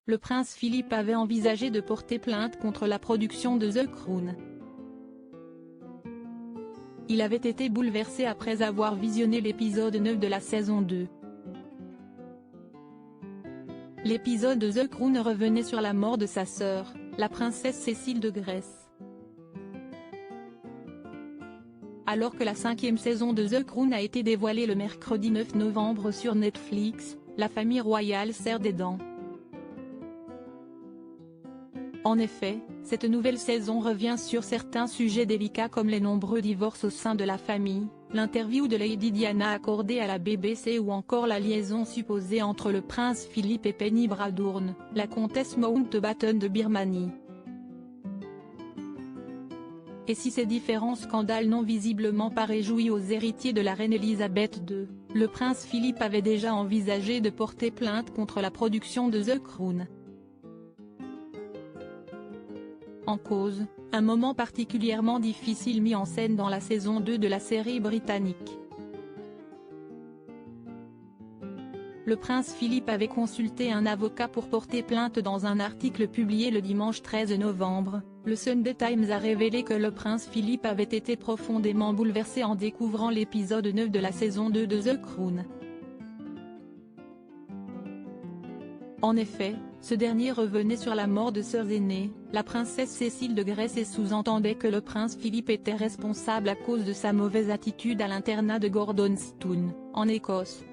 le prince Philippe avait envisagé de porter plainte contre la production de The Crown. Il avait été bouleversé après avoir visionné l'épisode 9 de la saison 2. L'épisode de The Crown revenait sur la mort de sa sœur, la princesse Cécile de Grèce. Alors que la 5e saison de The Crown a été dévoilée le mercredi 9 novembre sur Netflix, la famille royale serre des dents. En effet, cette nouvelle saison revient sur certains sujets délicats comme les nombreux divorces au sein de la famille, l'interview de Lady Diana accordée à la BBC ou encore la liaison supposée entre le prince Philippe et Penny Bradburn, la comtesse Mountbatten de Birmanie. Et si ces différents scandales n'ont visiblement pas réjoui aux héritiers de la reine Elisabeth II, le prince Philippe avait déjà envisagé de porter plainte contre la production de The Crown. En cause, un moment particulièrement difficile mis en scène dans la saison 2 de la série britannique. Le prince Philippe avait consulté un avocat pour porter plainte. Dans un article publié le dimanche 13 novembre, le Sunday Times a révélé que le prince Philippe avait été profondément bouleversé en découvrant l'épisode 9 de la saison 2 de The Crown. En effet, ce dernier revenait sur la mort de sœur aînée, la princesse Cécile de Grèce et sous-entendait que le prince Philippe était responsable à cause de sa mauvaise attitude à l'internat de Gordonstoun, en Écosse.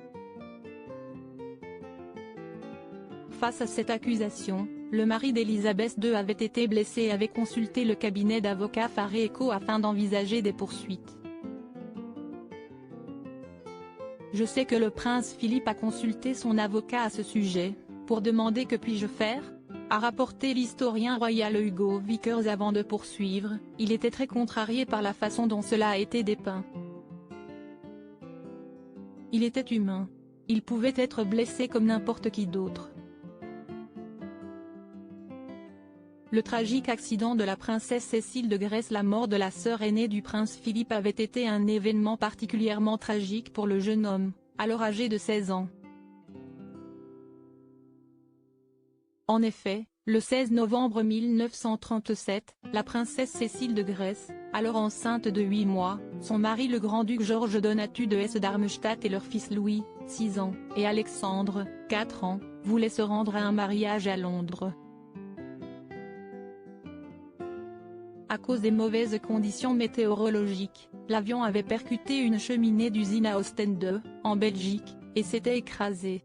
Face à cette accusation, le mari d'Elisabeth II avait été blessé et avait consulté le cabinet d'avocats Faré & Co afin d'envisager des poursuites. Je sais que le prince Philippe a consulté son avocat à ce sujet, pour demander que puis-je faire, a rapporté l'historien royal Hugo Vickers avant de poursuivre. Il était très contrarié par la façon dont cela a été dépeint. Il était humain. Il pouvait être blessé comme n'importe qui d'autre. Le tragique accident de la princesse Cécile de Grèce, la mort de la sœur aînée du prince Philippe avait été un événement particulièrement tragique pour le jeune homme, alors âgé de 16 ans. En effet, le 16 novembre 1937, la princesse Cécile de Grèce, alors enceinte de 8 mois, son mari le grand-duc Georges Donatu de Hesse-Darmstadt et leur fils Louis, 6 ans, et Alexandre, 4 ans, voulaient se rendre à un mariage à Londres. À cause des mauvaises conditions météorologiques, l'avion avait percuté une cheminée d'usine à Ostende, en Belgique, et s'était écrasé.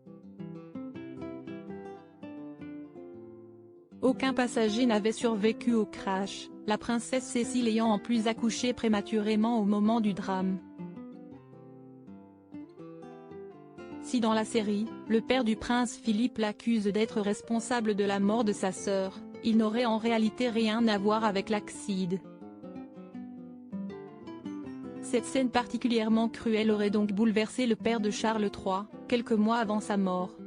Aucun passager n'avait survécu au crash, la princesse Cécile ayant en plus accouché prématurément au moment du drame. Si dans la série, le père du prince Philippe l'accuse d'être responsable de la mort de sa sœur, il n'aurait en réalité rien à voir avec l'accident. Cette scène particulièrement cruelle aurait donc bouleversé le père de Charles III, quelques mois avant sa mort.